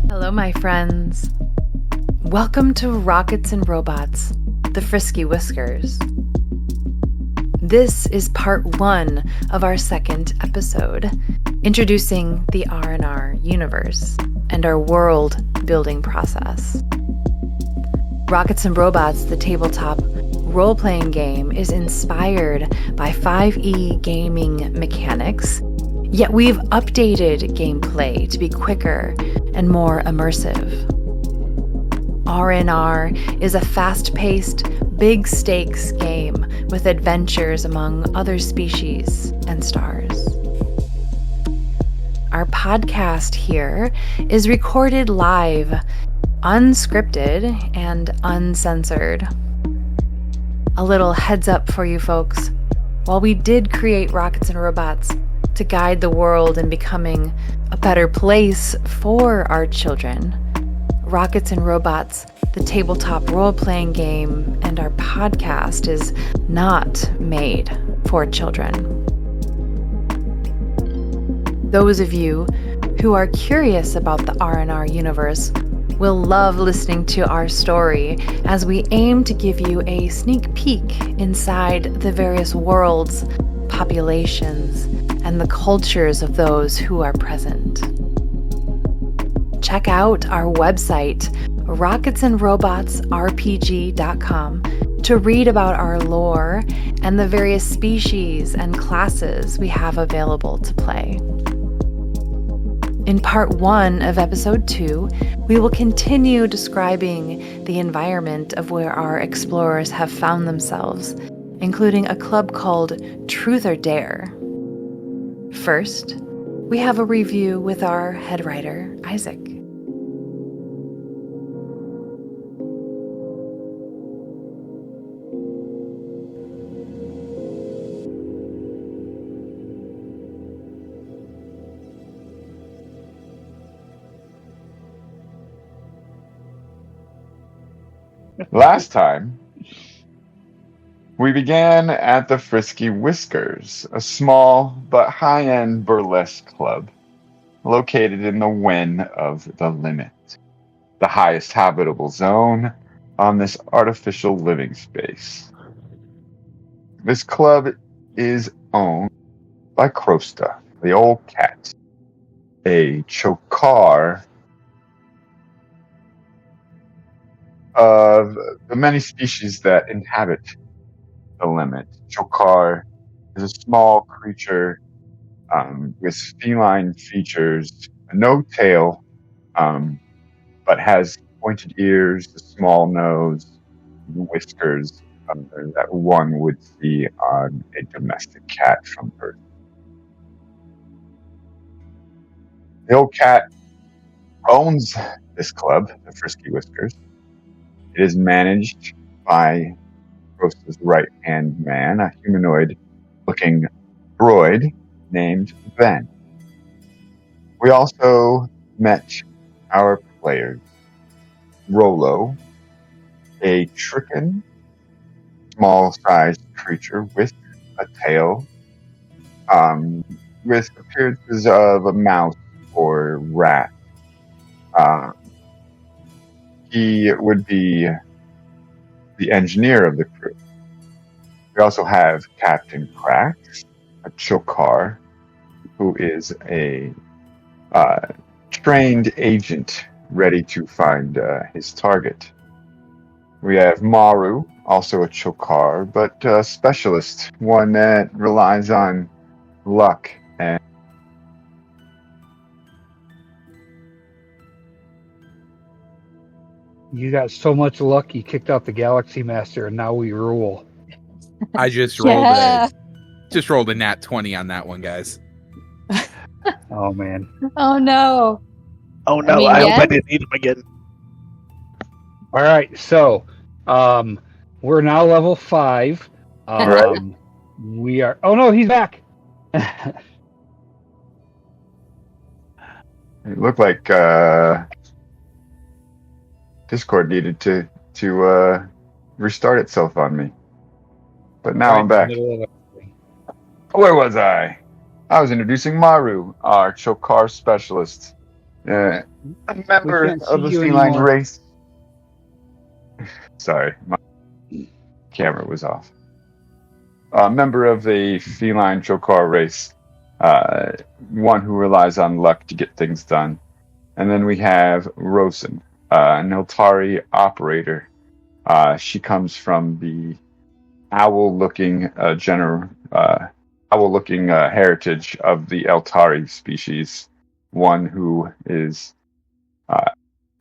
Hello, my friends. Welcome to Rockets and Robots, the Frisky Whiskers. This is part 1 of our second episode, introducing the R&R Universe and our world-building process. Rockets and Robots, the tabletop role-playing game, is inspired by 5e gaming mechanics, yet we've updated gameplay to be quicker and more immersive. R&R is a fast-paced, big-stakes game with adventures among other species and stars. Our podcast here is recorded live, unscripted, and uncensored. A little heads up for you folks. While we did create Rockets and Robots to guide the world in becoming a better place for our children, Rockets and Robots, the tabletop role-playing game, and our podcast is not made for children. Those of you who are curious about the R&R universe will love listening to our story as we aim to give you a sneak peek inside the various worlds, populations, and the cultures of those who are present. Check out our website, rocketsandrobotsrpg.com, to read about our lore and the various species and classes we have available to play. In part 1 of episode 2, we will continue describing the environment of where our explorers have found themselves, including a club called Truth or Dare. First, we have a review with our head writer, Isaac. Last time, we began at the Frisky Whiskers, a small but high-end burlesque club located in the Wen of the Limit, the highest habitable zone on this artificial living space. This club is owned by Krosta, the old cat, a chokar of the many species that inhabit the limit. Chokar is a small creature with feline features, no tail, but has pointed ears, a small nose, whiskers that one would see on a domestic cat from Earth. The old cat owns this club, the Frisky Whiskers. It is managed by Rosta's right-hand man, a humanoid-looking droid named Ben. We also met our players. Rolo, a Tricken, small-sized creature with a tail, with appearances of a mouse or rat. He would be the engineer of the crew. We also have Captain Cracks, a Chokar, who is a trained agent ready to find his target. We have Maru, also a Chokar, but a specialist, one that relies on luck and You got so much luck, you kicked out the Galaxy Master, and now we rule. I just rolled a nat 20 on that one, guys. Oh, man. Oh, no. Oh, no. I hope I didn't need him again. All right, so we're now level 5. Right. We are... Oh, no, he's back. it looked like Discord needed to restart itself on me. But now I'm back. Where was I? I was introducing Maru, our Chokar specialist, a member can't of see the you feline anymore. race. Sorry, my camera was off. A member of the feline Chokar race, one who relies on luck to get things done. And then we have Rosen, an Eltari operator. She comes from the owl-looking heritage of the Eltari species. One who is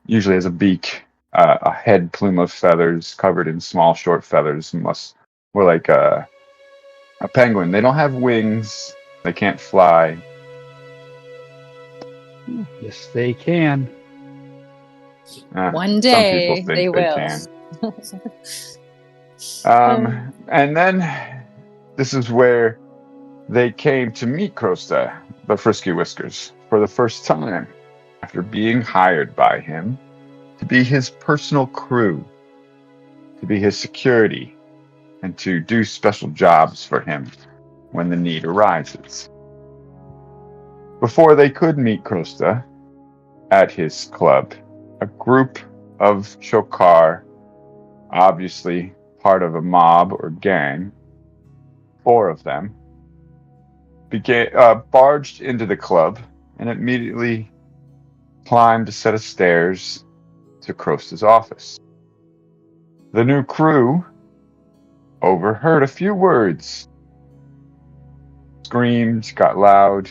usually has a beak, a head plume of feathers covered in small, short feathers, more like a penguin. They don't have wings. They can't fly. Yes, they can. One day some people think they will. Can. And then this is where they came to meet Krosta, the Frisky Whiskers, for the first time after being hired by him to be his personal crew, to be his security, and to do special jobs for him when the need arises. Before they could meet Krosta at his club, a group of Chokar, obviously part of a mob or gang, 4 of them, barged into the club and immediately climbed a set of stairs to Krosta's office. The new crew overheard a few words, screamed, got loud,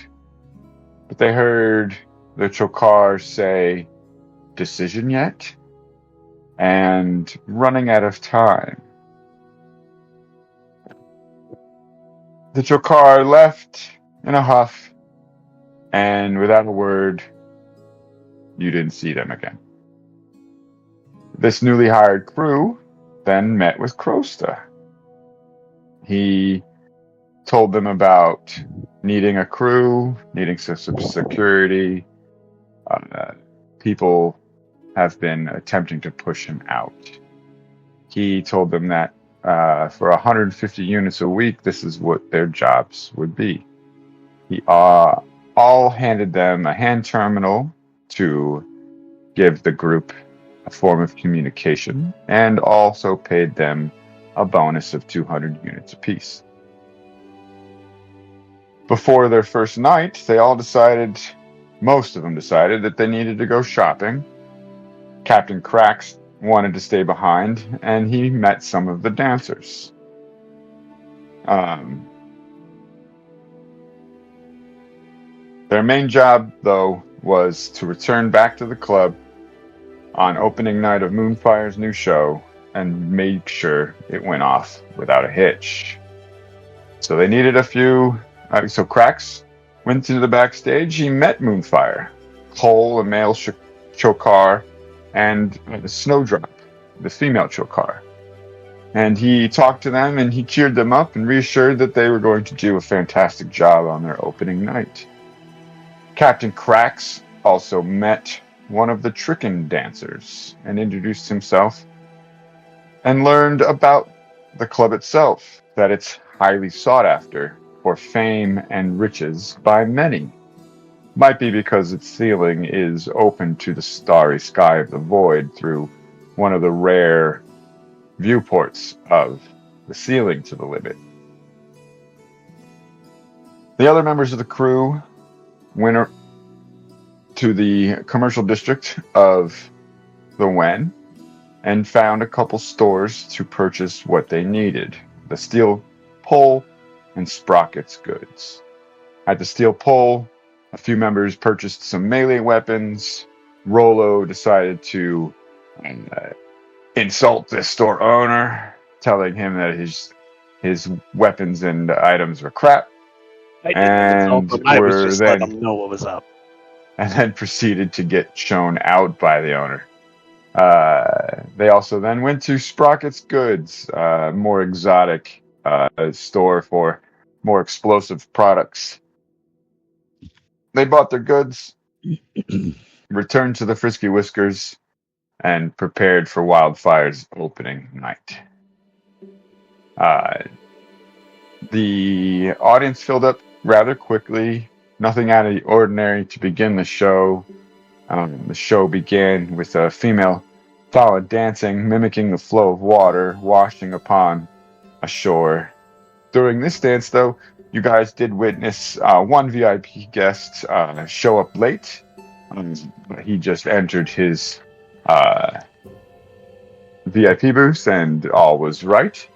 but they heard the Chokar say, "Decision yet?" and running out of time. The Chokar left in a huff, and without a word, you didn't see them again. This newly hired crew then met with Krosta. He told them about needing a crew, needing some security. People have been attempting to push him out. He told them that for 150 units a week, this is what their jobs would be. He all handed them a hand terminal to give the group a form of communication, and also paid them a bonus of 200 units apiece. Before their first night, most of them decided that they needed to go shopping. Captain Cracks wanted to stay behind, and he met some of the dancers. Their main job, though, was to return back to the club on opening night of Moonfire's new show and make sure it went off without a hitch. So they needed a few... so Cracks went to the backstage. He met Moonfire, Cole, a male Chokar, and Snowdrop, the female Chokar. And he talked to them, and he cheered them up and reassured that they were going to do a fantastic job on their opening night. Captain Cracks also met one of the Trickin' dancers and introduced himself and learned about the club itself, that it's highly sought after for fame and riches by many. Might be because its ceiling is open to the starry sky of the void through one of the rare viewports of the ceiling to the limit. The other members of the crew went to the commercial district of the Wen and found a couple stores to purchase what they needed: the steel pole and Sprocket's goods. At the steel pole, a few members purchased some melee weapons. Rolo decided to insult the store owner, telling him that his weapons and items were crap. I didn't insult him. I was just letting him know what was up. And then proceeded to get shown out by the owner. They also then went to Sprocket's Goods, more exotic store for more explosive products. They bought their goods, returned to the Frisky Whiskers, and prepared for Wildfire's opening night. The audience filled up rather quickly. Nothing out of the ordinary to begin the show. The show began with a female solid dancing, mimicking the flow of water washing upon a shore. During this dance, though, you guys did witness one VIP guest show up late. He just entered his VIP booth, and all was right.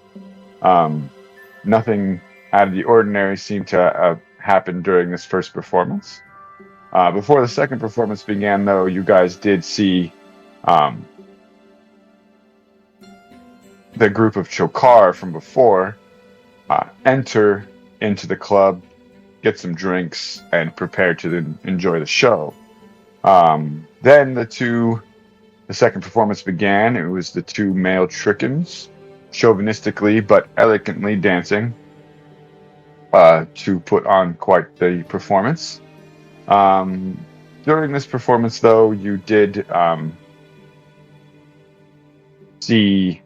Nothing out of the ordinary seemed to happen during this first performance. Before the second performance began, though, you guys did see the group of Chokar from before enter into the club, get some drinks, and prepare to enjoy the show. Then the second performance began. It was the two male Trickens, chauvinistically but elegantly dancing to put on quite the performance. During this performance, though, you did see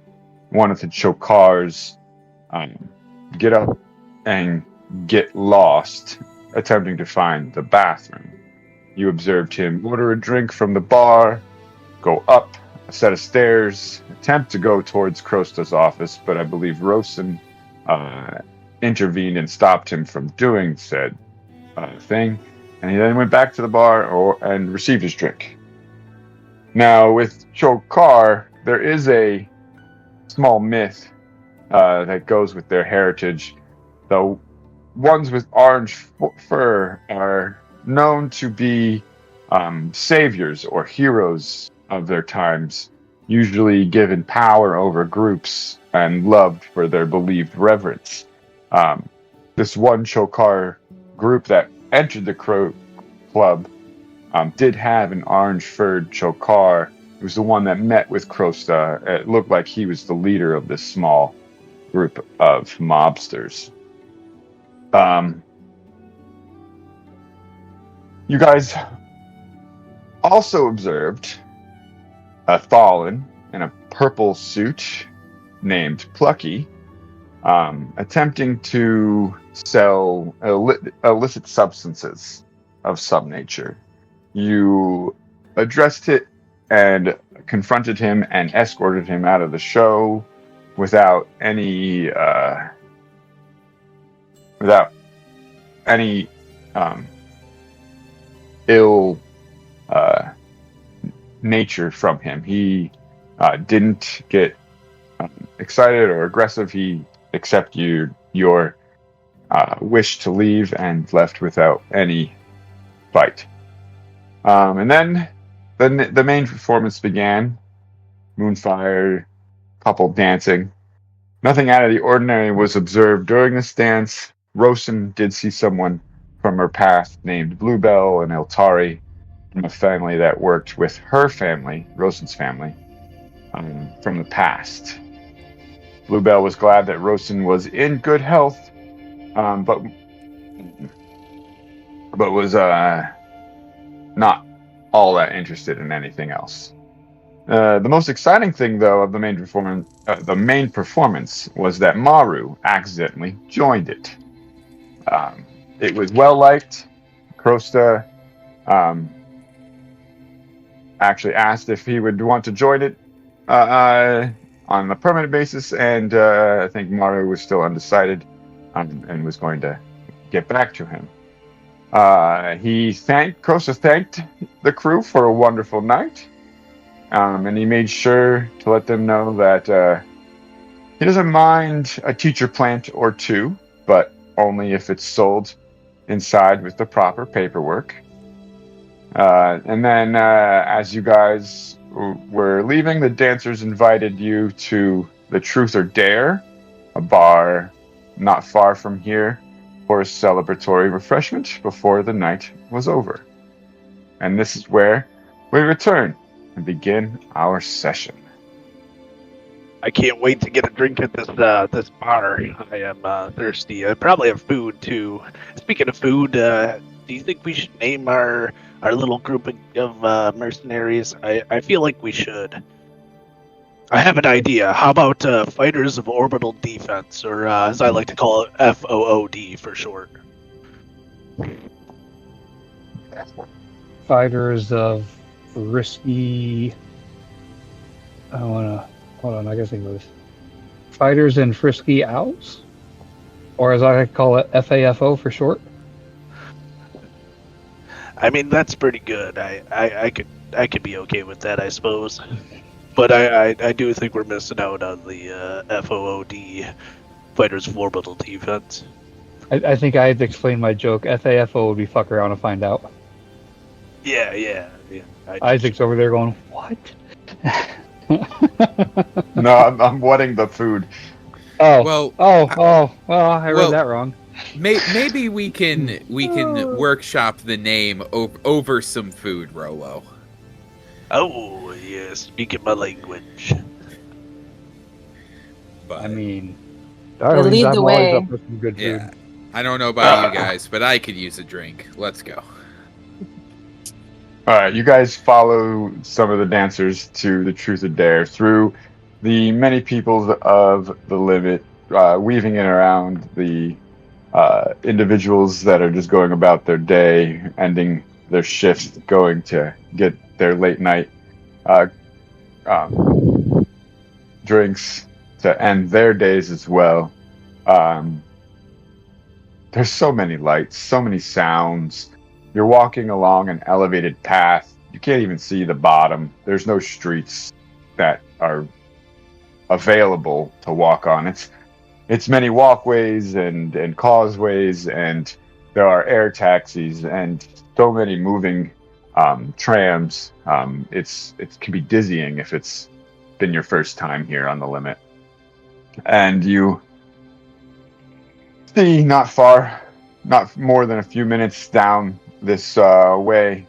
one of the Chokars get up and get lost, attempting to find the bathroom. You observed him order a drink from the bar, go up a set of stairs, attempt to go towards Krosta's office, but I believe Rosen intervened and stopped him from doing said thing. And he then went back to the bar and received his drink. Now, with Chokar, there is a small myth that goes with their heritage. The ones with orange fur are known to be saviors or heroes of their times, usually given power over groups and loved for their believed reverence. This one Chokar group that entered the Crow Club did have an orange-furred Chokar. It was the one that met with Krosta. It looked like he was the leader of this small group of mobsters. You guys also observed a Thalin in a purple suit named Plucky attempting to sell illicit substances of some nature. You addressed it and confronted him and escorted him out of the show without any ill nature from him. He didn't get excited or aggressive. He accepted your wish to leave and left without any fight. And then the main performance began. Moonfire, couple dancing. Nothing out of the ordinary was observed during this dance. Rosen did see someone from her past named Bluebell and Eltari from a family that worked with her family, Rosen's family, from the past. Bluebell was glad that Rosen was in good health, but was not all that interested in anything else. The most exciting thing, though, of the main performance was that Maru accidentally joined it. It was well liked. Krosta actually asked if he would want to join it on a permanent basis, and I think Maru was still undecided and was going to get back to him. Krosta thanked the crew for a wonderful night, and he made sure to let them know that he doesn't mind a teacher plant or two, but only if it's sold inside with the proper paperwork. And then as you guys were leaving, the dancers invited you to the Truth or Dare, a bar not far from here, for a celebratory refreshment before the night was over. And this is where we return and begin our session. I can't wait to get a drink at this bar. I am thirsty. I probably have food too. Speaking of food, do do you think we should name our little group of mercenaries? I feel like we should. I have an idea. How about Fighters of Orbital Defense, or as I like to call it, FOOD for short? Fighters of Frisky. I wanna hold on. I gotta think of this. Fighters and Frisky Owls, or as I like to call it, FAFO for short. I mean, that's pretty good. I could be okay with that, I suppose. But I do think we're missing out on the FOOD, Fighters of Orbital Defense. I think I had to explain my joke. FAFO would be fuck around and find out. Yeah. Isaac's over there going, what? No, I'm wanting the food. Well, I read that wrong. Maybe we can workshop the name over some food, Rolo. Oh, yeah, speaking my language. But, I mean, lead the way. Up with some good food. Yeah, I don't know about you guys, but I could use a drink. Let's go. All right, you guys follow some of the dancers to the Truth or Dare through the many peoples of the limit, weaving in around the individuals that are just going about their day, ending their shifts, going to get their late night drinks to end their days as well. There's so many lights, so many sounds. You're walking along an elevated path. You can't even see the bottom. There's no streets that are available to walk on. It's many walkways and causeways, and there are air taxis and so many moving trams. It can be dizzying if it's been your first time here on the limit. And you see not more than a few minutes down this way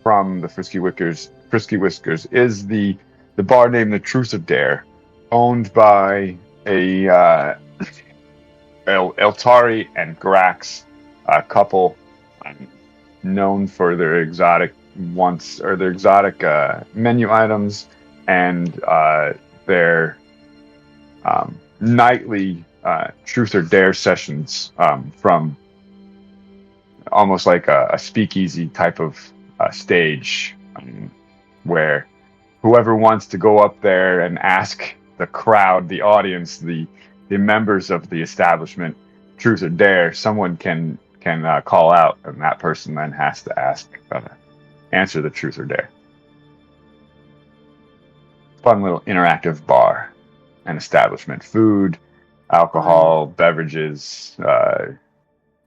from the Frisky Whiskers is the bar named the Truth or Dare, owned by a Eltari and Grax, a couple known for their exotic menu items and their nightly Truth or Dare sessions from almost like a speakeasy type of stage, where whoever wants to go up there and ask the crowd, the audience, the members of the establishment, Truth or Dare, someone can call out, and that person then has to answer the Truth or Dare. Fun little interactive bar and establishment. Food, alcohol, beverages,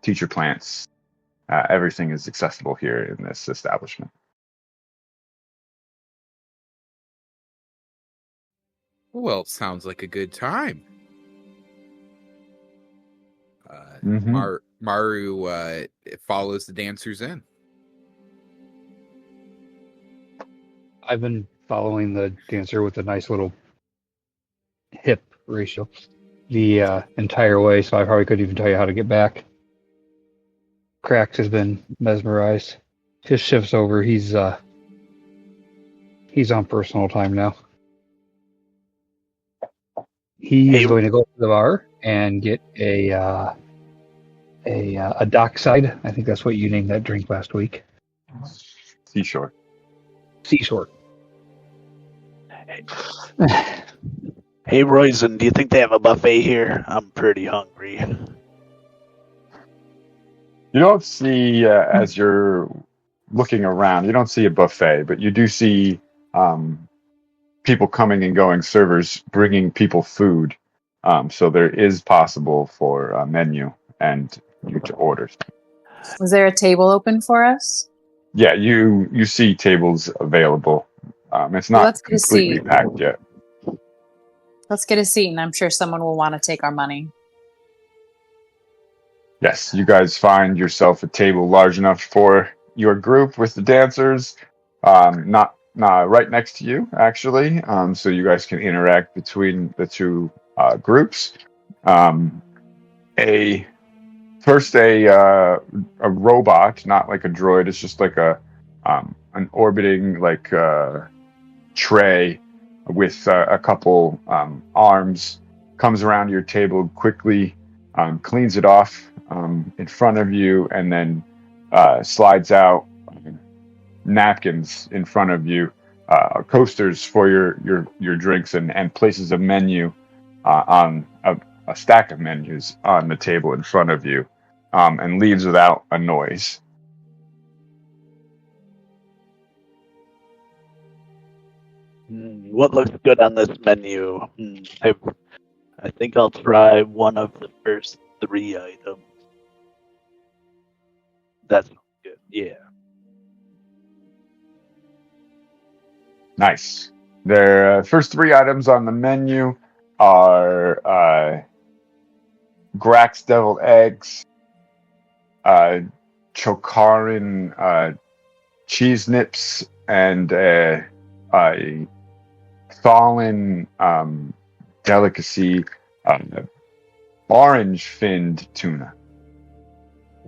teacher plants. Everything is accessible here in this establishment. Well, sounds like a good time. Maru follows the dancers in. I've been following the dancer with a nice little hip ratio the entire way, so I probably couldn't even tell you how to get back. Crax has been mesmerized. His shift's over. He's on personal time now. He's going to go to the bar and get a dockside. I think that's what you named that drink last week. Seashore. Hey, Royzen, do you think they have a buffet here? I'm pretty hungry. You don't see, as you're looking around, you don't see a buffet, but you do see people coming and going, servers bringing people food. So there is possible for a menu and you to order. Was there a table open for us? Yeah, you see tables available. It's not completely packed yet. Let's get a seat, and I'm sure someone will want to take our money. Yes, you guys find yourself a table large enough for your group with the dancers, not right next to you, actually, so you guys can interact between the two groups. A First, a robot, not like a droid. It's just like an orbiting like tray with a couple arms. Comes around your table quickly, cleans it off in front of you, and then slides out napkins in front of you, coasters for your drinks, and places a menu on a stack of menus on the table in front of you, and leaves without a noise. What looks good on this menu? I think I'll try one of the first 3 items. That's good. Yeah. Nice. Their first 3 items on the menu are Grax deviled eggs, Chokarin cheese nips, and a Thalin delicacy, orange finned tuna.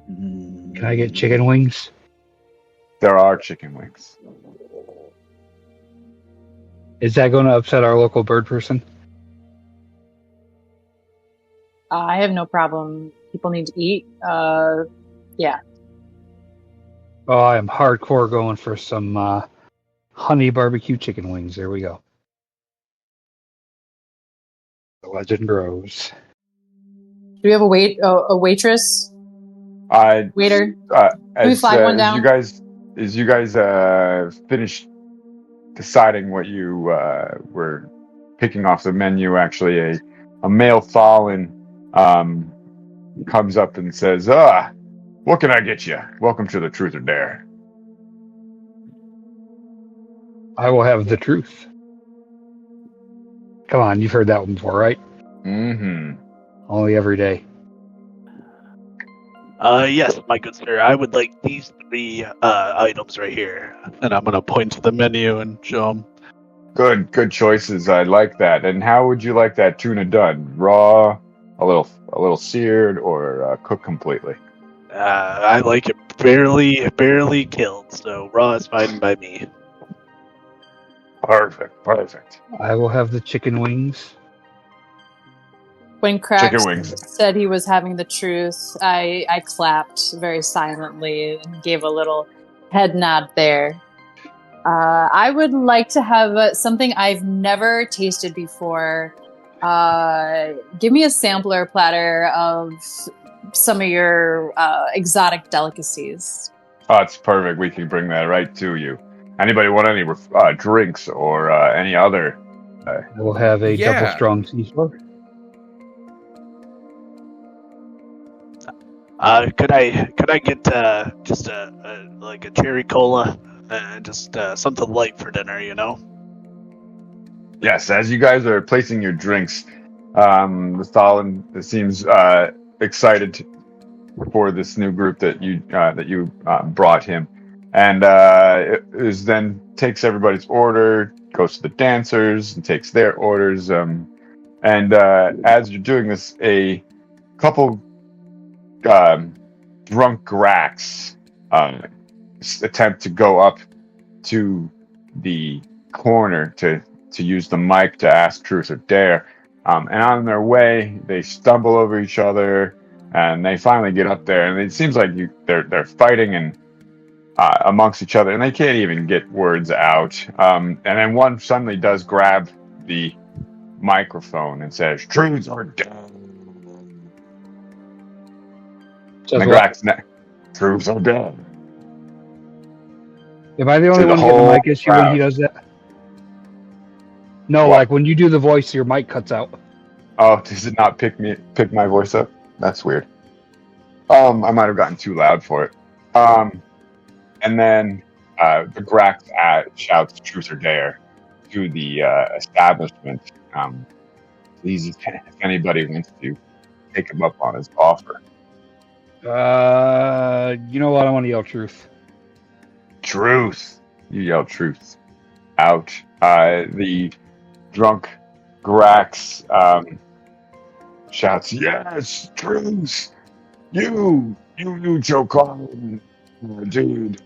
Can I get chicken wings? There are chicken wings. Is that going to upset our local bird person? I have no problem. People need to eat. Yeah. Oh, I am hardcore going for some honey barbecue chicken wings. There we go. The legend grows. Do we have a waitress? Waiter? As we flag one down? As you guys finished deciding what you were picking off the menu, actually a male Thalin comes up and says, what can I get you? Welcome to the Truth or Dare. I will have the truth. Come on, you've heard that one before, right? Mm-hmm. Only every day. Yes, my good sir. I would like these 3 items right here, and I'm gonna point to the menu and show them. Good choices. I like that. And how would you like that tuna done? Raw, a little seared, or cooked completely? I like it barely killed, so raw is fine by me. Perfect. I will have the chicken wings. When Crax Chicken wings. said he was having the truth, I clapped very silently and gave a little head nod there. I would like to have something I've never tasted before. Give me a sampler platter of some of your exotic delicacies. Oh, it's perfect. We can bring that right to you. Anybody want any drinks or any other? We'll have a double strong C4. Could I get just like a cherry cola, just something light for dinner, you know? Yes. As you guys are placing your drinks, the Stalin seems excited for this new group that you brought him, and then takes everybody's order, goes to the dancers and takes their orders, and as you're doing this, a couple drunk Grax attempt to go up to the corner to use the mic to ask truth or dare, and on their way they stumble over each other, and they finally get up there, and it seems like they're fighting and amongst each other, and they can't even get words out, and then one suddenly does grab the microphone and says, "Truth or dare." And the Grax truths are dead. Am I the only one getting the mic issue when he does that? No, what? Like when you do the voice, your mic cuts out. Oh, does it not pick my voice up? That's weird. I might have gotten too loud for it. And then the Grax shouts "Truth or Dare" to the establishment. Please, if anybody wants to take him up on his offer. You know what? I want to yell truth. Truth. You yell truth out. The drunk Grax shouts, "Yes, truth." You Joker, dude.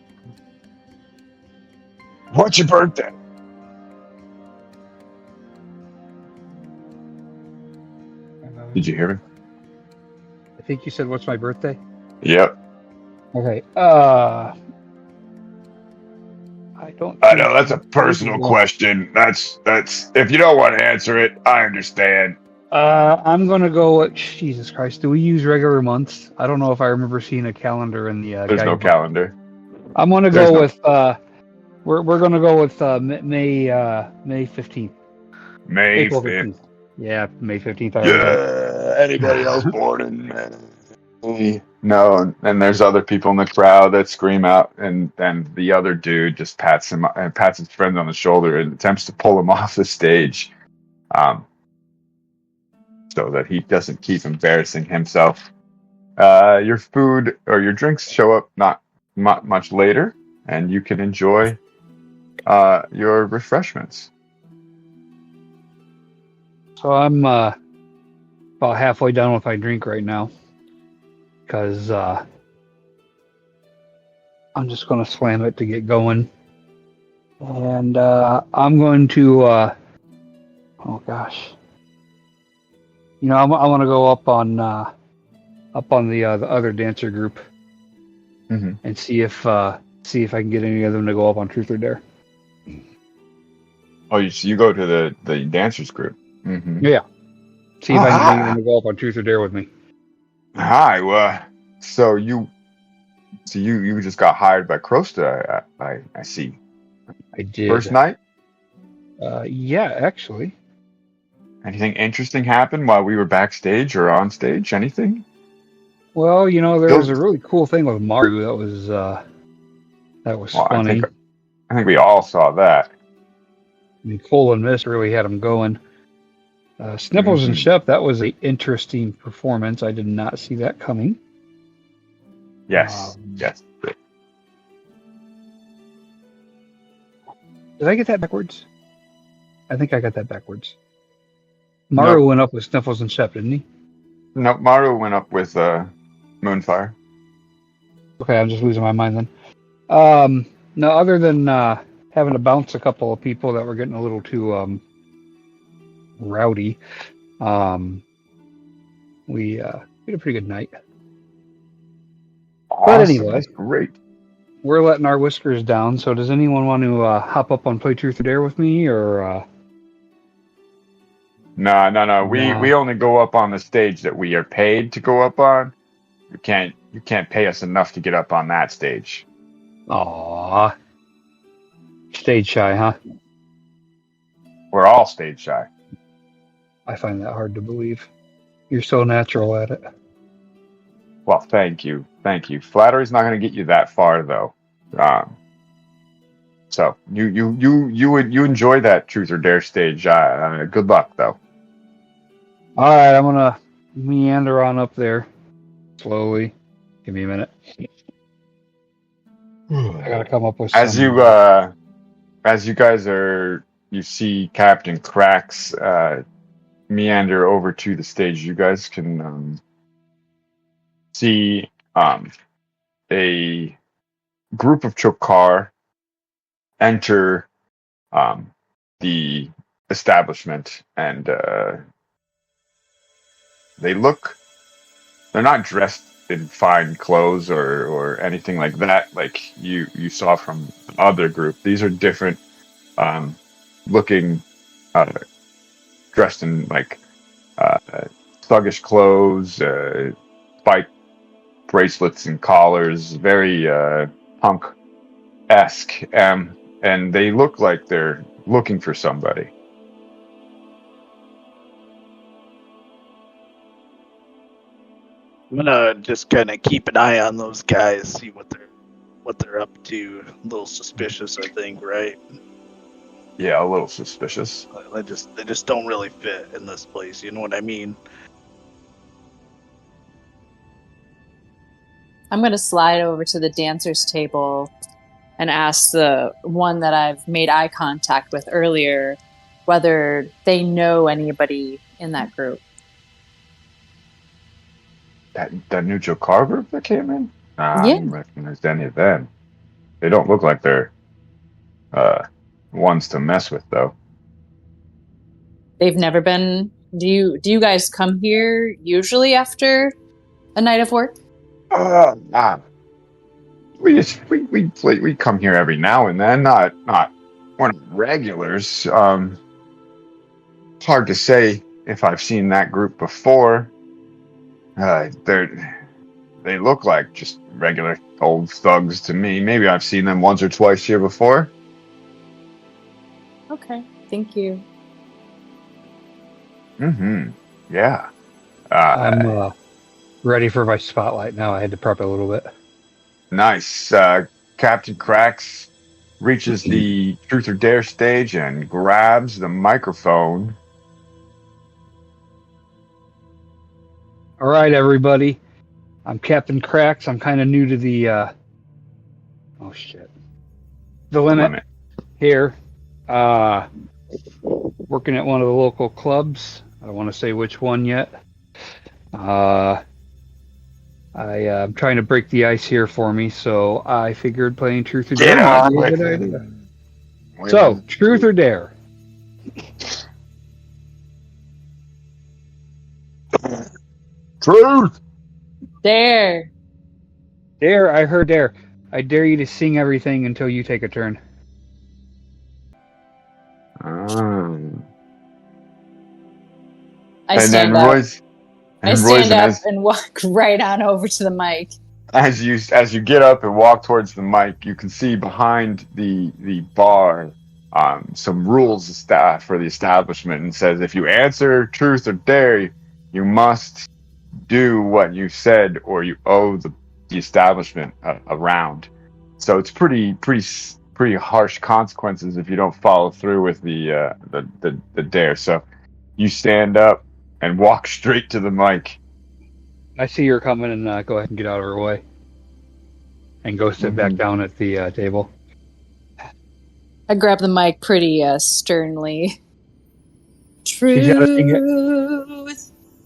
What's your birthday? Did you hear me? I think you said, "What's my birthday?" Yep. Okay. I don't. I think know that's a personal question. That's if you don't want to answer it, I understand. I'm gonna go with Jesus Christ. Do we use regular months? I don't know if I remember seeing a calendar in the There's no guidebook. calendar. I'm gonna There's go no- with we're gonna go with May 15th. May April 5th. 15th. Yeah, May 15th. I was right. Yeah. Anybody else born in May? No, and there's other people in the crowd that scream out, and the other dude just pats his friend on the shoulder and attempts to pull him off the stage, so that he doesn't keep embarrassing himself. Your food or your drinks show up not much later, and you can enjoy your refreshments. So I'm about halfway done with my drink right now, because I'm just gonna slam it to get going, and I'm going to. Oh gosh. You know, I want to go up on the other dancer group and see if I can get any of them to go up on Truth or Dare. Oh, you go to the dancers group. Mm-hmm. Yeah. See if I can get them to go up on Truth or Dare with me. Hi. Well, so you just got hired by Krosta. I see. I did. First night. Yeah, actually. Anything interesting happened while we were backstage or on stage? Anything? Well, you know, there was a really cool thing with Maru that was funny. I think we all saw that. Nicole and Miss really had them going. Sniffles and Shep, that was an interesting performance. I did not see that coming. Yes. Yes. Did I get that backwards? I think I got that backwards. Maru went up with Sniffles and Shep, didn't he? No, Maru went up with Moonfire. Okay, I'm just losing my mind then. No, other than having to bounce a couple of people that were getting a little too rowdy, we had a pretty good night. Awesome. But anyway, that's great. We're letting our whiskers down. So, does anyone want to hop up on Play Truth or Dare with me, or? No. We only go up on the stage that we are paid to go up on. You can't pay us enough to get up on that stage. Aww. Stage shy, huh? We're all stage shy. I find that hard to believe. You're so natural at it. Well, thank you. Flattery's not going to get you that far, though. So you enjoy that Truth or Dare stage. Good luck, though. All right, I'm gonna meander on up there slowly. Give me a minute. I gotta come up with as you guys you see Captain Cracks meander over to the stage. You guys can see a group of Chokar enter the establishment, and they're not dressed in fine clothes or anything like that, like you saw from the other group. These are different looking, dressed in like thuggish clothes, spike bracelets and collars, very punk-esque, and they look like they're looking for somebody. I'm gonna just kind of keep an eye on those guys, see what they're up to. A little suspicious, I think, right? Yeah, a little suspicious. They just don't really fit in this place. You know what I mean? I'm going to slide over to the dancers table and ask the one that I've made eye contact with earlier whether they know anybody in that group. that new Jokar group that came in? I Yeah. don't recognize any of them. They don't look like they're ones to mess with, though. They've never been. Do you guys come here usually after a night of work? We come here every now and then. Not we're not regulars. It's hard to say if I've seen that group before. They look like just regular old thugs to me. Maybe I've seen them once or twice here before. Okay, thank you. Mm-hmm. Yeah. I'm ready for my spotlight now. I had to prep a little bit. Nice. Captain Cracks reaches the Truth or Dare stage and grabs the microphone. All right, everybody. I'm Captain Cracks. I'm kind of new to the the limit here. Working at one of the local clubs. I don't want to say which one yet. I'm trying to break the ice here for me, so I figured playing Truth or Dare might be a good idea. So, Truth or Dare? Truth! Dare. Dare, I heard Dare. I dare you to sing everything until you take a turn. I stand up. I stand up as, and walk right on over to the mic. As you get up and walk towards the mic, you can see behind the bar some rules for the establishment, and says if you answer Truth or Dare, you must do what you said, or you owe the establishment a round. So it's pretty harsh consequences if you don't follow through with the dare. So you stand up and walk straight to the mic. I see you're coming, and go ahead and get out of her way. And go sit back down at the table. I grab the mic pretty sternly. Truth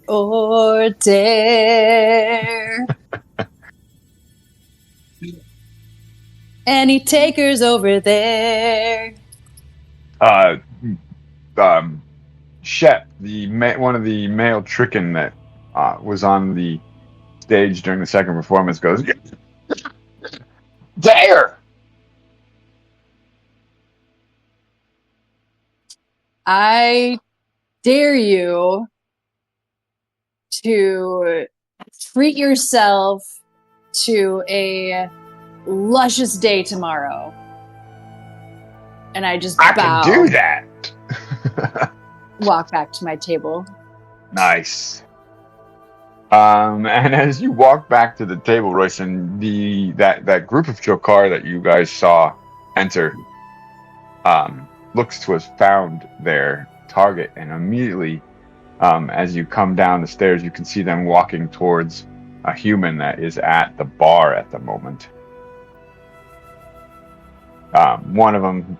or dare? Any takers over there? Shep, one of the male Tricken that was on the stage during the second performance, goes, Dare! I dare you to treat yourself to a luscious day tomorrow. And I just bow. I can do that! Walk back to my table. Nice. And as you walk back to the table, Royce, and that group of Jokar that you guys saw enter looks to have found their target, and immediately as you come down the stairs, you can see them walking towards a human that is at the bar at the moment. One of them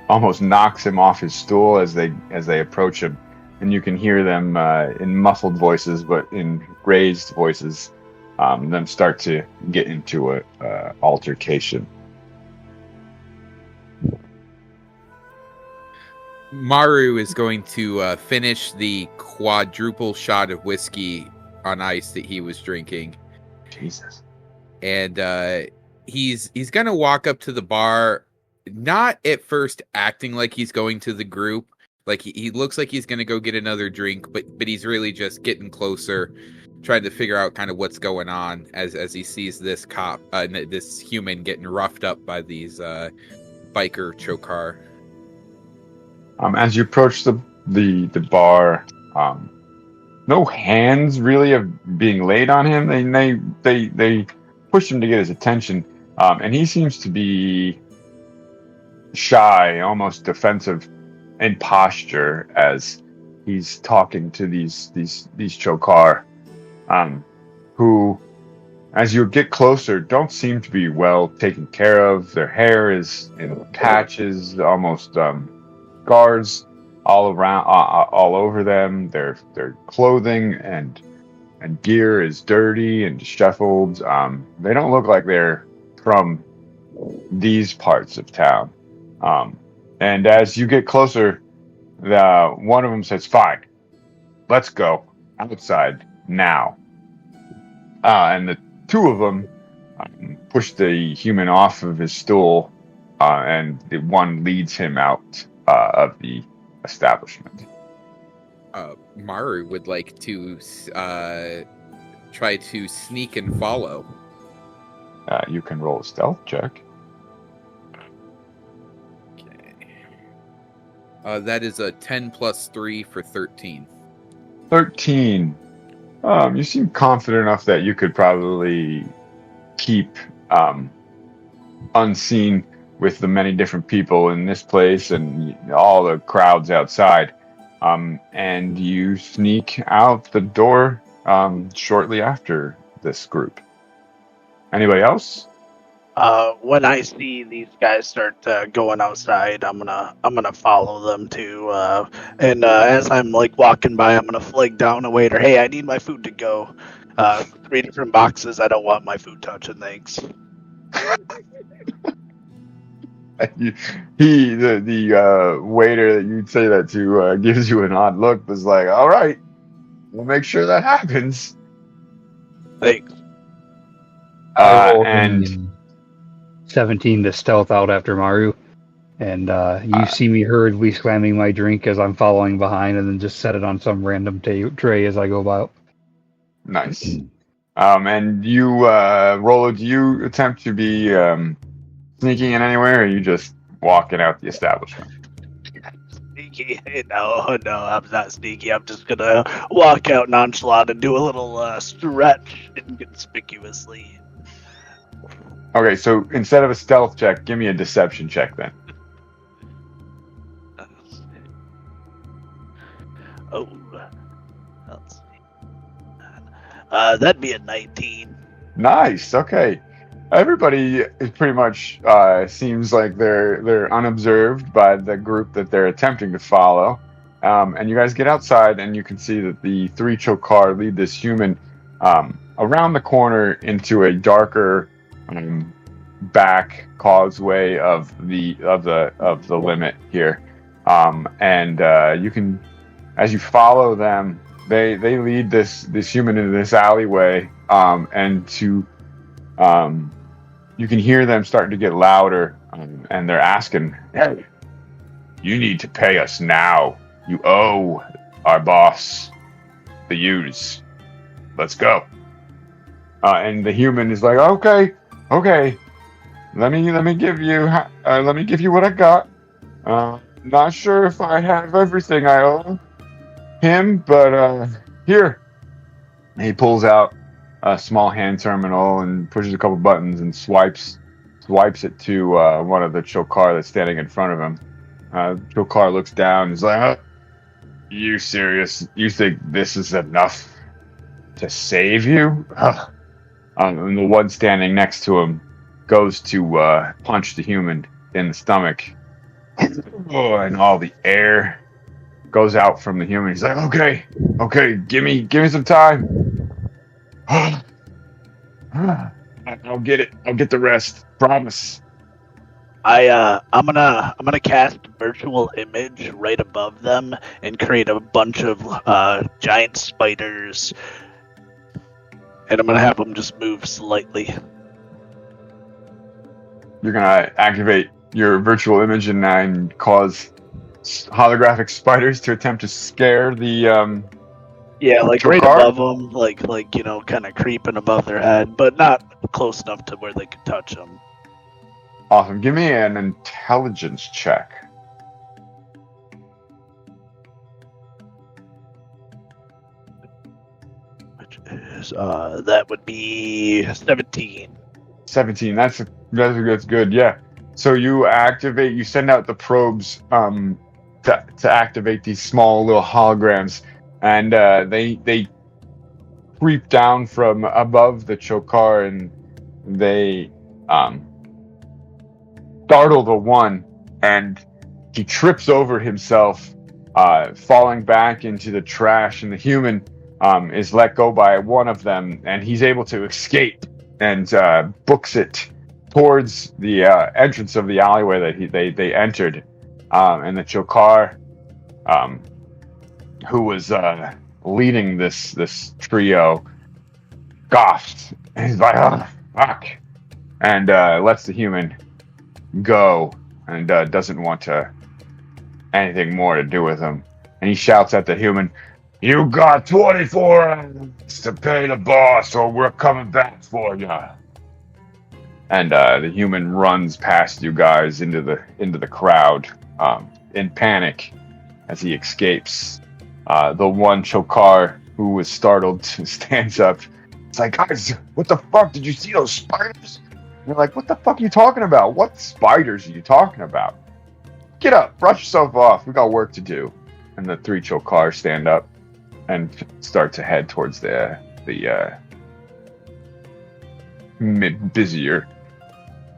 almost knocks him off his stool as they approach him, and you can hear them in muffled voices, but in raised voices, them start to get into a altercation. Maru is going to finish the quadruple shot of whiskey on ice that he was drinking. Jesus. And he's going to walk up to the bar, not at first acting like he's going to the group. Like he looks like he's going to go get another drink, but he's really just getting closer, trying to figure out kind of what's going on as he sees this this human getting roughed up by these biker Chokar. As you approach the bar, no hands really are being laid on him. They push him to get his attention, and he seems to be shy, almost defensive in posture as he's talking to these Chokar, who, as you get closer, don't seem to be well taken care of. Their hair is in patches, almost scars all around, all over them. Their clothing and and gear is dirty and disheveled. They don't look like they're from these parts of town. And as you get closer, one of them says, "Fine, let's go outside now." And the two of them push the human off of his stool, and the one leads him out of the establishment. Maru would like to try to sneak and follow. You can roll a stealth check. That is a 10 plus 3 for 13. 13. You seem confident enough that you could probably keep unseen with the many different people in this place and all the crowds outside. And you sneak out the door shortly after this group. Anybody else? When I see these guys start going outside, I'm gonna follow them too. And as I'm like walking by, I'm gonna flag down a waiter. Hey, I need my food to go. 3 different boxes. I don't want my food touching things. The waiter that you'd say that to gives you an odd look. Was like, all right, we'll make sure that happens. Thanks. And 17 to stealth out after Maru. And you see me hurriedly slamming my drink as I'm following behind, and then just set it on some random tray as I go about. Nice. And you, Rolo, do you attempt to be sneaking in anywhere, or are you just walking out the establishment? Sneaky? No, I'm not sneaky. I'm just gonna walk out nonchalant and do a little stretch inconspicuously. Okay, so instead of a stealth check, give me a deception check then. Oh, let's see. That'd be a 19. Nice. Okay. Everybody is pretty much seems like they're unobserved by the group that they're attempting to follow. And you guys get outside, and you can see that the 3 Chokar lead this human around the corner into a darker back causeway of the limit here. And you can, as you follow them, they lead this human into this alleyway, and to you can hear them starting to get louder, and they're asking, "Hey, you need to pay us now. You owe our boss the use. Let's go." And the human is like, "Okay, let me give you what I got. Not sure if I have everything I owe him, but here." And he pulls out a small hand terminal and pushes a couple buttons and swipes it to one of the Chokar that's standing in front of him. Chokar looks down and is like, "Oh, you serious? You think this is enough to save you?" And the one standing next to him goes to punch the human in the stomach. Oh, and all the air goes out from the human. He's like, okay, give me some time. I'll get it. I'll get the rest. Promise. I'm gonna cast virtual image right above them and create a bunch of giant spiders, and I'm gonna have them just move slightly. You're gonna activate your virtual image and cause holographic spiders to attempt to scare the Yeah, like Chokar? right above them, like kind of creeping above their head, but not close enough to where they could touch them. Awesome. Give me an intelligence check. Which is that would be 17. 17. That's good. Yeah. So you send out the probes to activate these small little holograms, and they creep down from above the Chokar, and they startle the one, and he trips over himself, falling back into the trash, and the human is let go by one of them, and he's able to escape and books it towards the entrance of the alleyway that they entered. And the Chokar, who was leading this trio, scoffed. And he's like, "Oh, fuck," and lets the human go, and doesn't want anything more to do with him. And he shouts at the human, "You got 24 hours to pay the boss, or we're coming back for you." And the human runs past you guys into the crowd in panic as he escapes. The one Chokar who was startled stands up. It's like, "Guys, what the fuck? Did you see those spiders?" And you're like, "What the fuck are you talking about? What spiders are you talking about? Get up, brush yourself off. We got work to do." And the 3 Chokar stand up and start to head towards the busier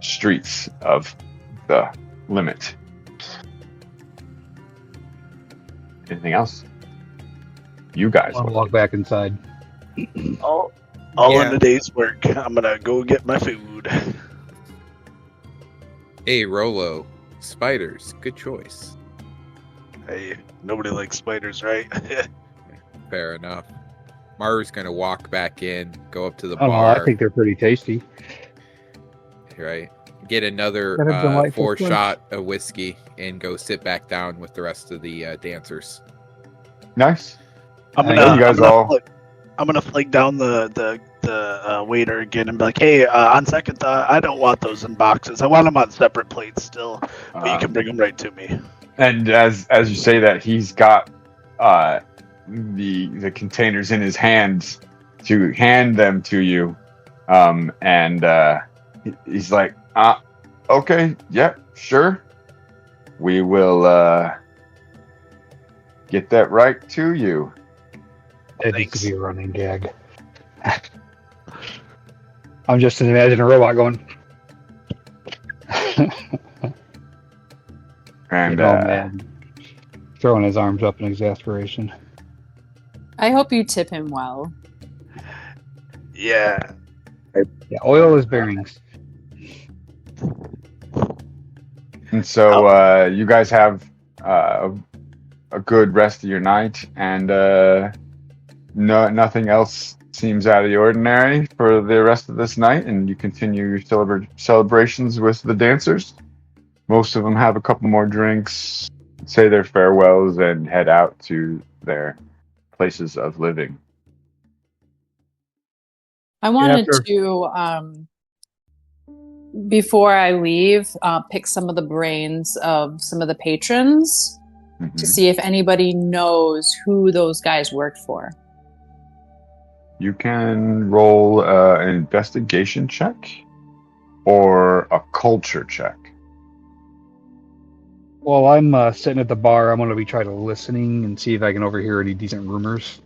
streets of the limit. Anything else? You guys I'll walk back inside. All Yeah. in the day's work. I'm gonna go get my food. Hey, Rolo, spiders, good choice. Hey, nobody likes spiders, right? Fair enough. Maru's gonna walk back in, go up to the I don't know. bar, I think they're pretty tasty. right? Get another Got a delightful 4 crunch. shot of whiskey and go sit back down with the rest of the dancers. Nice. I'm Hey, gonna, you guys I'm gonna all- flick, I'm gonna flick down the waiter again and be like, "Hey, on second thought, I don't want those in boxes. I want them on separate plates still, but you can bring them right to me." And as you say that, he's got the containers in his hands to hand them to you, and he's like, "Okay, yeah, sure, we will get that right to you." That needs to be a running gag. I'm just imagining a robot going. And man, throwing his arms up in exasperation. I hope you tip him well. Yeah. Yeah, oil his bearings. And so you guys have a good rest of your night, and nothing else seems out of the ordinary for the rest of this night, and you continue your celebrations with the dancers. Most of them have a couple more drinks, say their farewells, and head out to their places of living. I wanted After- to, before I leave, pick some of the brains of some of the patrons Mhm. to see if anybody knows who those guys worked for. You can roll an investigation check or a culture check. While I'm sitting at the bar, I'm going to be trying to listening and see if I can overhear any decent rumors.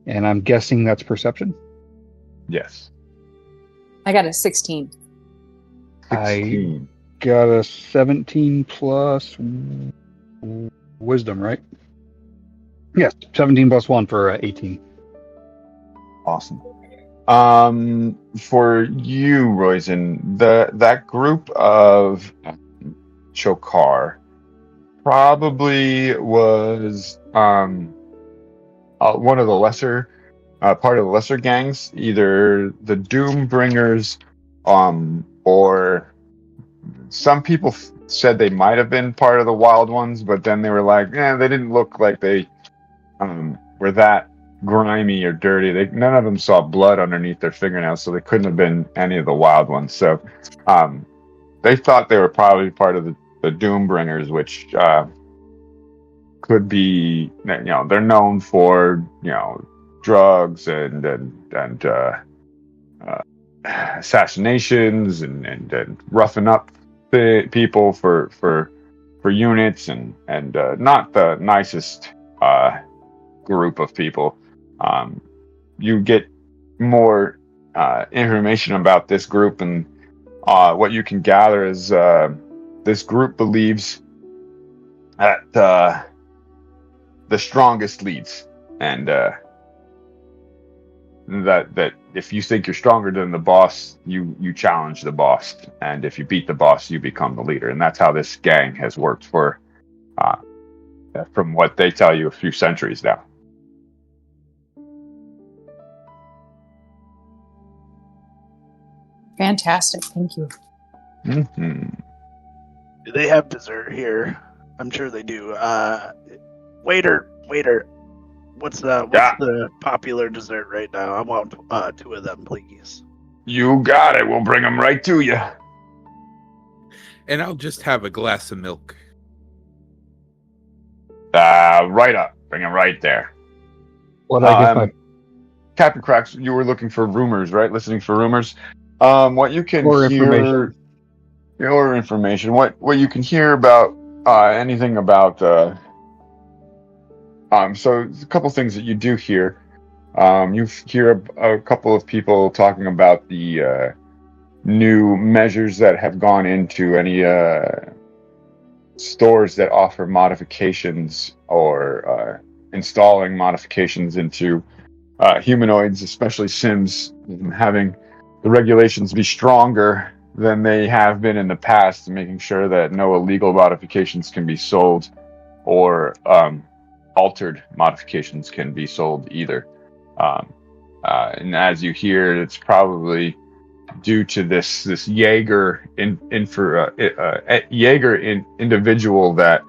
And I'm guessing that's perception. Yes. I got a 16. 16. Got a 17 plus wisdom, right? Yes, 17 plus 1 for 18. Awesome. For you, Roizen, that group of Chokar probably was one of the lesser part of the lesser gangs, either the Doombringers, or some people said they might have been part of the Wild Ones, but then they were like, yeah, they didn't look like they were that grimy or dirty. None of them saw blood underneath their fingernails, so they couldn't have been any of the Wild Ones. So they thought they were probably part of the Doombringers, which could be, they're known for, drugs and assassinations and roughing up people for units and not the nicest group of people. You get more information about this group, and what you can gather is this group believes that the strongest leads, and that if you think you're stronger than the boss, you challenge the boss, and if you beat the boss, you become the leader. And that's how this gang has worked for, from what they tell you, a few centuries now. Fantastic. Thank you. Mm-hmm. Do they have dessert here? I'm sure they do. Waiter, what's the popular dessert right now? I want 2 of them, please. You got it. We'll bring them right to you. And I'll just have a glass of milk. Right up. Bring them right there. What I guess Captain Cracks, you were looking for rumors, right? Listening for rumors. What you can Or hear, information. Your information. What you can hear about anything about. So there's a couple things that you do hear. You hear a couple of people talking about the new measures that have gone into any stores that offer modifications or installing modifications into humanoids, especially Sims, having the regulations be stronger than they have been in the past, making sure that no illegal modifications can be sold or altered modifications can be sold either. And as you hear, it's probably due to this Jaeger individual that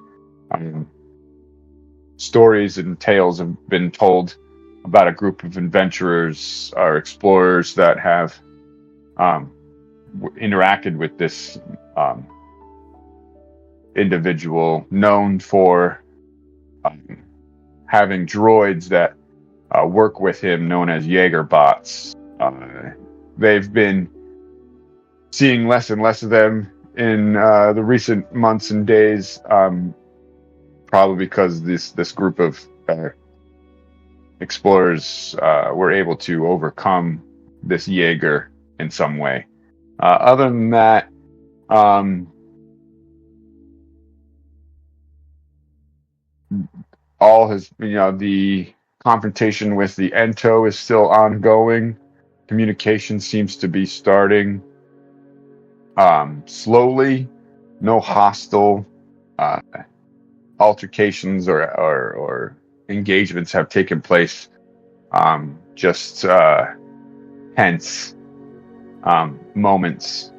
stories and tales have been told about a group of adventurers or explorers that have interacted with this individual, known for having droids that work with him, known as Jaeger bots. They've been seeing less and less of them in the recent months and days, probably because this group of explorers were able to overcome this Jaeger in some way. Other than that, the confrontation with the Ento is still ongoing. Communication seems to be starting slowly. No hostile altercations or engagements have taken place. Just tense moments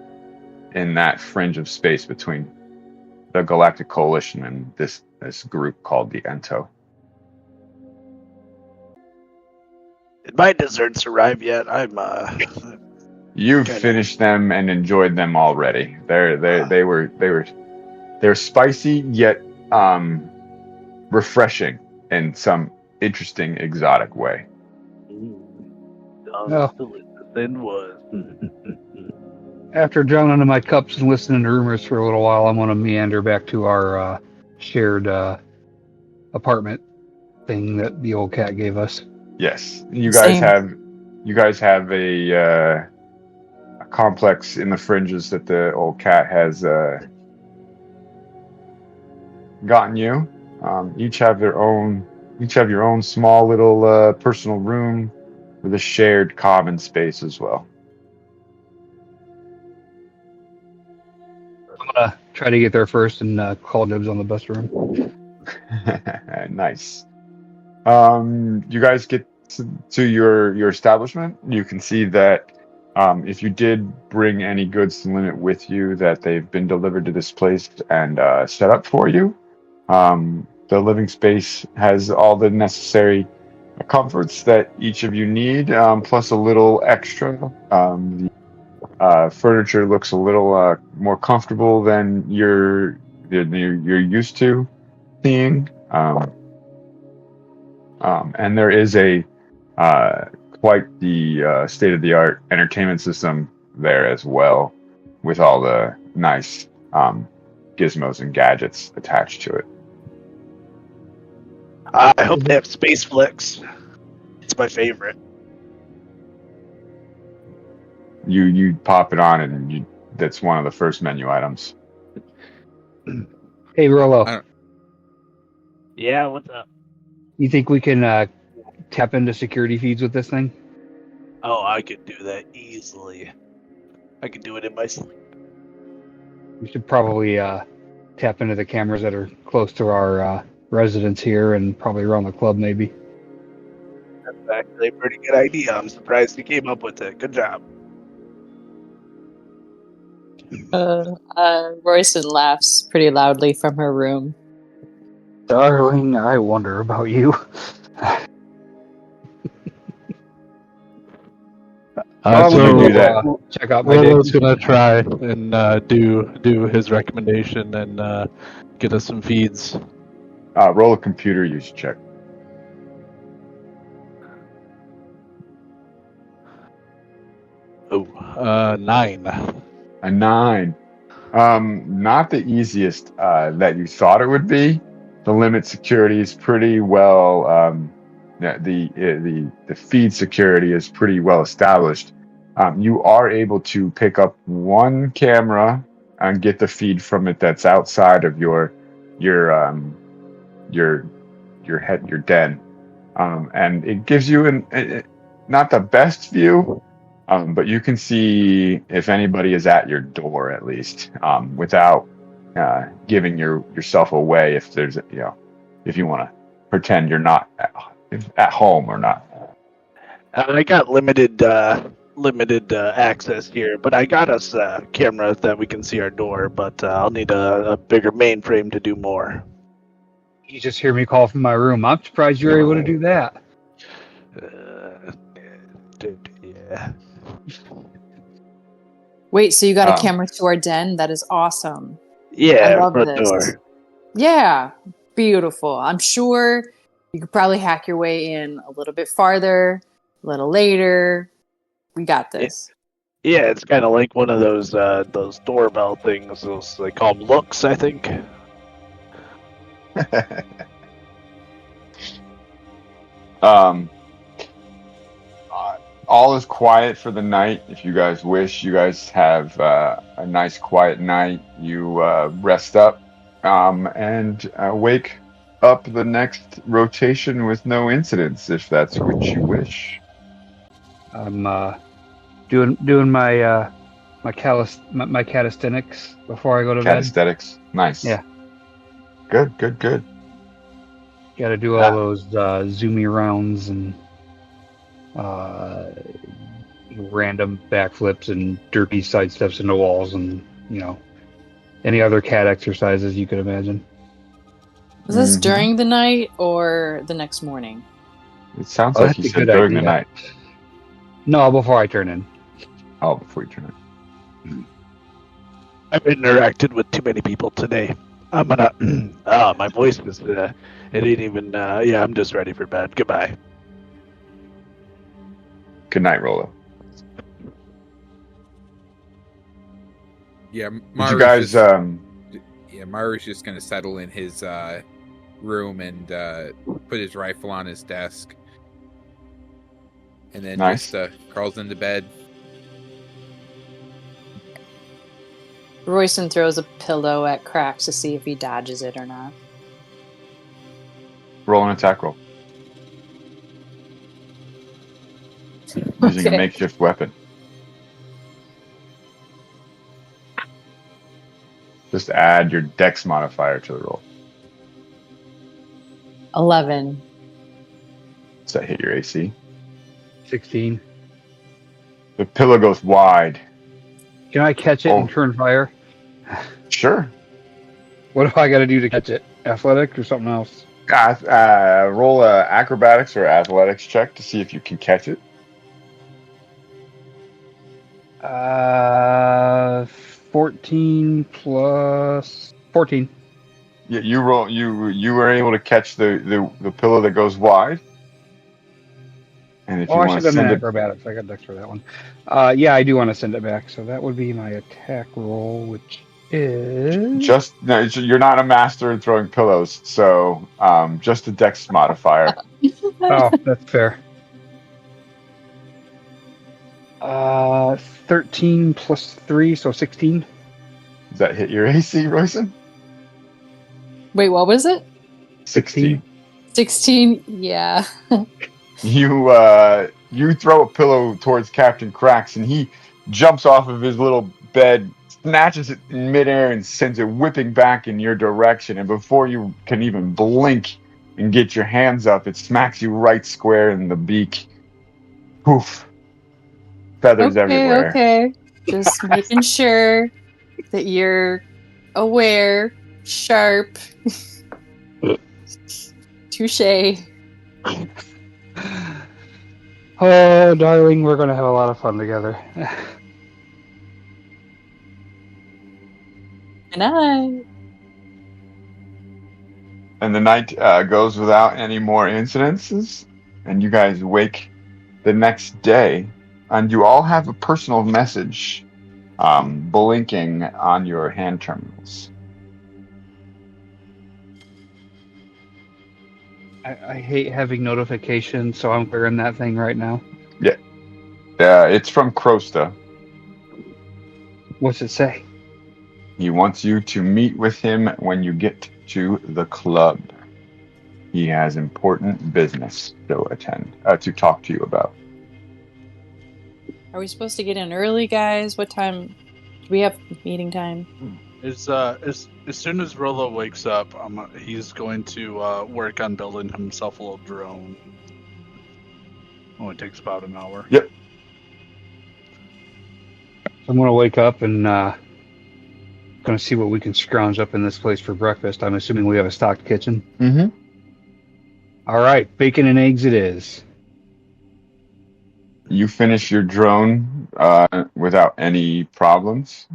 in that fringe of space between the Galactic Coalition and this group called the Ento. Did my desserts arrive yet? You've finished them and enjoyed them already. They were spicy yet refreshing in some interesting exotic way. After drowning in my cups and listening to rumors for a little while, I'm going to meander back to our shared apartment thing that the old cat gave us. Yes, you guys have a complex in the fringes that the old cat has gotten you. Each have your own small little personal room with a shared common space as well. I'm going to try to get there first and call dibs on the best room. Nice. You guys get to your establishment. You can see that if you did bring any goods to limit with you, that they've been delivered to this place and set up for you. The living space has all the necessary comforts that each of you need, plus a little extra. The furniture looks a little more comfortable than you're used to seeing. And there is quite the state-of-the-art entertainment system there as well, with all the nice gizmos and gadgets attached to it. I hope they have Space Flicks. It's my favorite. You pop it on, and that's one of the first menu items. Hey, Rollo. Yeah, what's up? You think we can tap into security feeds with this thing? Oh, I could do that easily. I could do it in my sleep. We should probably tap into the cameras that are close to our residence here and probably around the club, maybe. That's actually a pretty good idea. I'm surprised you came up with it. Good job. Royston laughs pretty loudly from her room. Darling, I wonder about you. I'm gonna do that. Check out my Rolo's dick. gonna try and do his recommendation and get us some feeds. Roll a computer use check. Oh, 9. A 9. Not the easiest that you thought it would be. The limit security is pretty well. The feed security is pretty well established. You are able to pick up one camera and get the feed from it that's outside of your den, and it gives you not the best view. But you can see if anybody is at your door, at least, without giving yourself away. If there's, if you want to pretend you're not at home or not. I got limited access here, but I got us cameras that we can see our door. But I'll need a bigger mainframe to do more. You just hear me call from my room. I'm surprised you're able to do that. Yeah. Wait, so you got a camera to our den? That is awesome. Yeah, I love front this. door. Yeah, beautiful. I'm sure you could probably hack your way in a little bit farther, a little later. We got this. Yeah, it's kind of like one of those doorbell things. Those, they call them looks, I think. All is quiet for the night. If you guys wish, you guys have a nice quiet night. You rest up and wake up the next rotation with no incidents, if that's what you wish. I'm doing my my calisthenics before I go to bed. Calisthenics, nice. Yeah. Good. Got to do all those zoomy rounds and random backflips and derpy sidesteps into walls and any other cat exercises you could imagine. Was this during the night or the next morning? It sounds like you said during the night. No, before I turn in. Oh, before you turn in. I've interacted with too many people today. I'm gonna. My voice is. It ain't even. Yeah, I'm just ready for bed. Goodbye. Good night, Rolo. Yeah, you guys. Maru's just gonna settle in his room and put his rifle on his desk, and then just crawls into bed. Royston throws a pillow at Cracks to see if he dodges it or not. Roll an attack roll. Using a makeshift weapon. Just add your dex modifier to the roll. 11. Does that hit your AC? 16. The pillow goes wide. Can I catch it and turn fire? Sure. What do I got to do to catch it? Athletics or something else? Roll a acrobatics or athletics check to see if you can catch it. 14 plus 14. Yeah, you roll. You were able to catch the pillow that goes wide. And if you I want should to have send acrobatics. I got dex for that one. Yeah, I do want to send it back. So that would be my attack roll, which is you're not a master in throwing pillows, so just a dex modifier. Oh, that's fair. 13 plus 3, so 16. Does that hit your AC, Royson? Wait, what was it? 16. 16, yeah. You throw a pillow towards Captain Cracks, and he jumps off of his little bed, snatches it in midair, and sends it whipping back in your direction. And before you can even blink and get your hands up, it smacks you right square in the beak. Poof! Feathers everywhere. Okay. Just making sure that you're aware, sharp. Touche. Oh, darling, we're going to have a lot of fun together. Good night. And the night goes without any more incidences, and you guys wake the next day, and you all have a personal message blinking on your hand terminals. I hate having notifications, so I'm clearing that thing right now. It's from Krosta. What's it say? He wants you to meet with him when you get to the club. He has important business to talk to you about. Are we supposed to get in early, guys? What time? Do we have meeting time? As soon as Rolo wakes up, he's going to work on building himself a little drone. Only takes about an hour. Yep. I'm going to wake up and going to see what we can scrounge up in this place for breakfast. I'm assuming we have a stocked kitchen. Mm-hmm. All right, bacon and eggs it is. You finish your drone without any problems,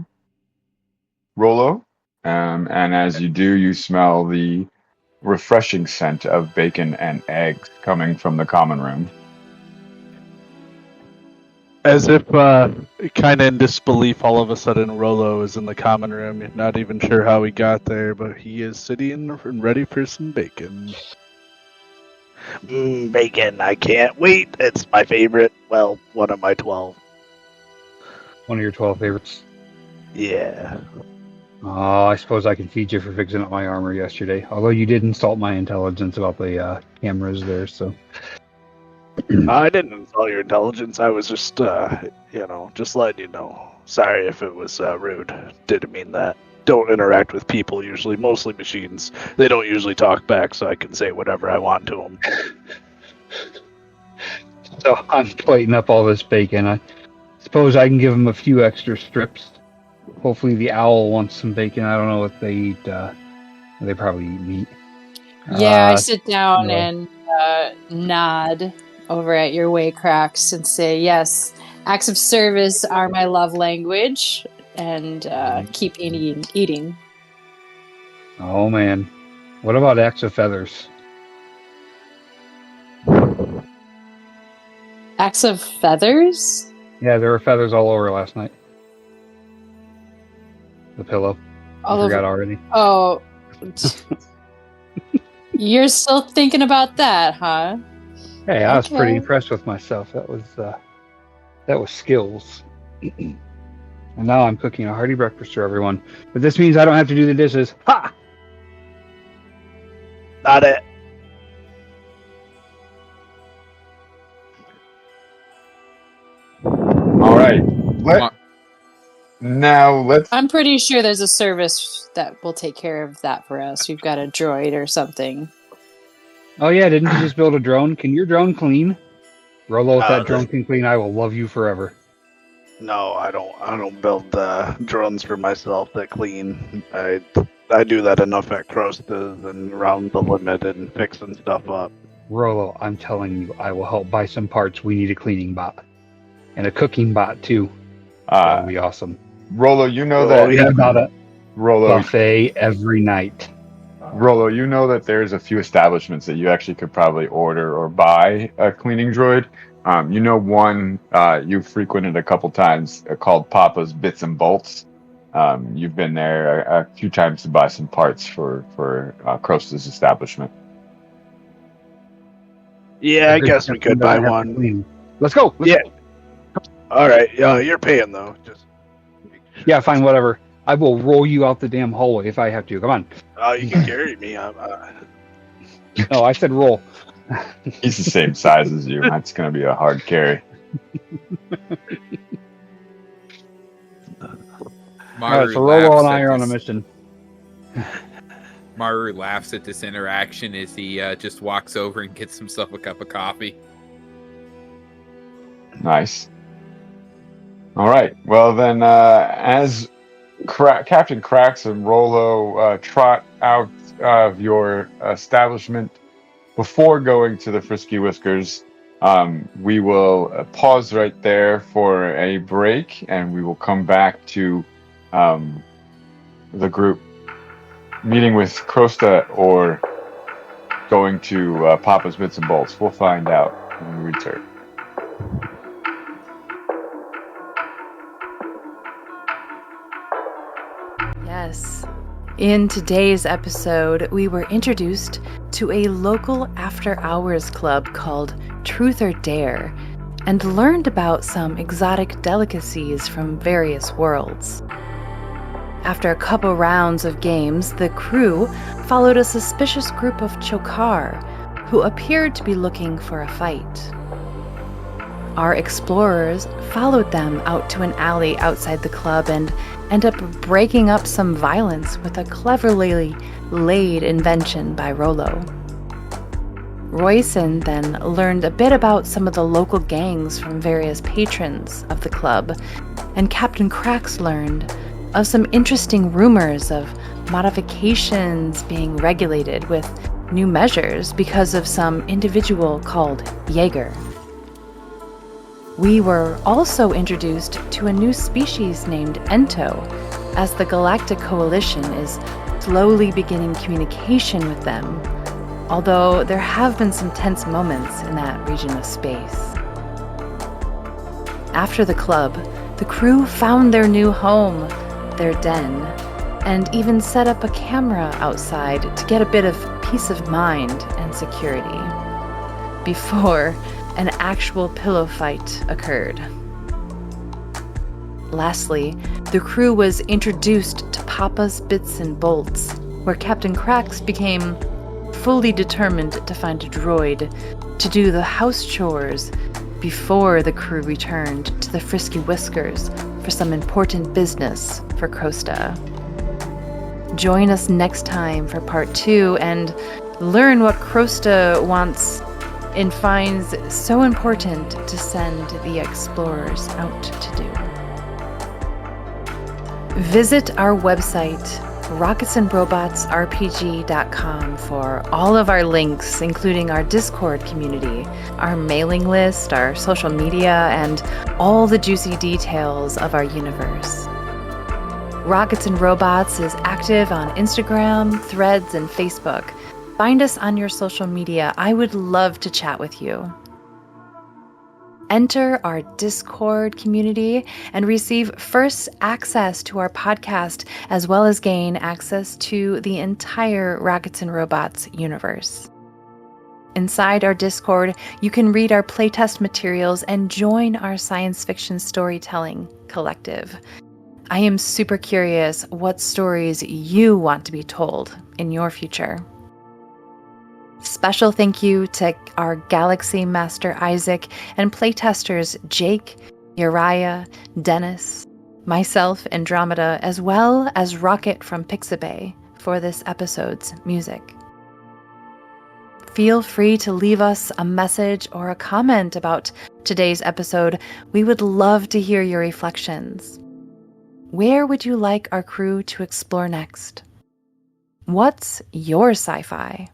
Rolo. And as you do, you smell the refreshing scent of bacon and eggs coming from the common room. As if, kind of in disbelief, all of a sudden Rolo is in the common room. You're not even sure how he got there, but he is sitting and ready for some bacon. Bacon, I can't wait. It's my favorite. Well, one of my 12. One of your 12 favorites. Yeah. Oh, I suppose I can feed you for fixing up my armor yesterday. Although you did insult my intelligence about the cameras there, so... I didn't insult your intelligence. I was just, just letting you know. Sorry if it was rude. Didn't mean that. Don't interact with people usually, mostly machines. They don't usually talk back, so I can say whatever I want to them. So I'm plating up all this bacon. I suppose I can give him a few extra strips. Hopefully the owl wants some bacon. I don't know what they eat. They probably eat meat. Yeah, I sit down no. and nod over at your way cracks and say, yes, acts of service are my love language, and keep eating. Oh, man. What about acts of feathers? Acts of feathers? Yeah, there were feathers all over last night. The pillow. All I forgot over. already. Oh. You're still thinking about that, huh? Hey, I was pretty Okay. impressed with myself. That was skills. And now I'm cooking a hearty breakfast for everyone. But this means I don't have to do the dishes. Ha! Not it. All right. Let's. I'm pretty sure there's a service that will take care of that for us. We've got a droid or something. Oh yeah, didn't you just build a drone? Can your drone clean? Rolo, if that the- drone can clean, I will love you forever. No, I don't build drones for myself that clean. I do that enough at Crosta's and around the limit and fixing stuff up. Rolo, I'm telling you, I will help buy some parts. We need a cleaning bot. And a cooking bot too. That would be awesome. Rolo, you know Well, that. yeah. About a Rolo, buffet every night. Rolo, you know that there's a few establishments that you actually could probably order or buy a cleaning droid. You know one you've frequented a couple times called Papa's Bits and Bolts. You've been there a few times to buy some parts for Krosta's establishment. Yeah, I guess we could buy one. Let's go. Yeah. All right. You're paying though. Just. Yeah, fine, whatever. I will roll you out the damn hallway if I have to. Come on. You can carry me. No, I said roll. He's the same size as you. That's going to be a hard carry. Alright, so Rolo and I are on a mission. Maru laughs at this interaction as he just walks over and gets himself a cup of coffee. Nice. All right. Well, then, as Captain Cracks and Rolo trot out of your establishment before going to the Frisky Whiskers, we will pause right there for a break, and we will come back to the group meeting with Krosta or going to Papa's Bits and Bolts. We'll find out when we return. Yes. In today's episode, we were introduced to a local after-hours club called Truth or Dare and learned about some exotic delicacies from various worlds. After a couple rounds of games, the crew followed a suspicious group of Chokar who appeared to be looking for a fight. Our explorers followed them out to an alley outside the club and end up breaking up some violence with a cleverly laid invention by Rolo. Royson then learned a bit about some of the local gangs from various patrons of the club, and Captain Cracks learned of some interesting rumors of modifications being regulated with new measures because of some individual called Jaeger. We were also introduced to a new species named Ento, as the Galactic Coalition is slowly beginning communication with them, although there have been some tense moments in that region of space. After the club, the crew found their new home, their den, and even set up a camera outside to get a bit of peace of mind and security before an actual pillow fight occurred. Lastly, the crew was introduced to Papa's Bits and Bolts, where Captain Cracks became fully determined to find a droid to do the house chores before the crew returned to the Frisky Whiskers for some important business for Krosta. Join us next time for part 2 and learn what Krosta wants and finds so important to send the explorers out to do. Visit our website, rocketsandrobotsrpg.com, for all of our links, including our Discord community, our mailing list, our social media, and all the juicy details of our universe. Rockets and Robots is active on Instagram, Threads, and Facebook. Find us on your social media. I would love to chat with you. Enter our Discord community and receive first access to our podcast, as well as gain access to the entire Rockets and Robots universe. Inside our Discord, you can read our playtest materials and join our science fiction storytelling collective. I am super curious what stories you want to be told in your future. Special thank you to our Galaxy Master Isaac and playtesters Jake, Uriah, Dennis, myself, Andromeda, as well as Rocket from Pixabay for this episode's music. Feel free to leave us a message or a comment about today's episode. We would love to hear your reflections. Where would you like our crew to explore next? What's your sci-fi?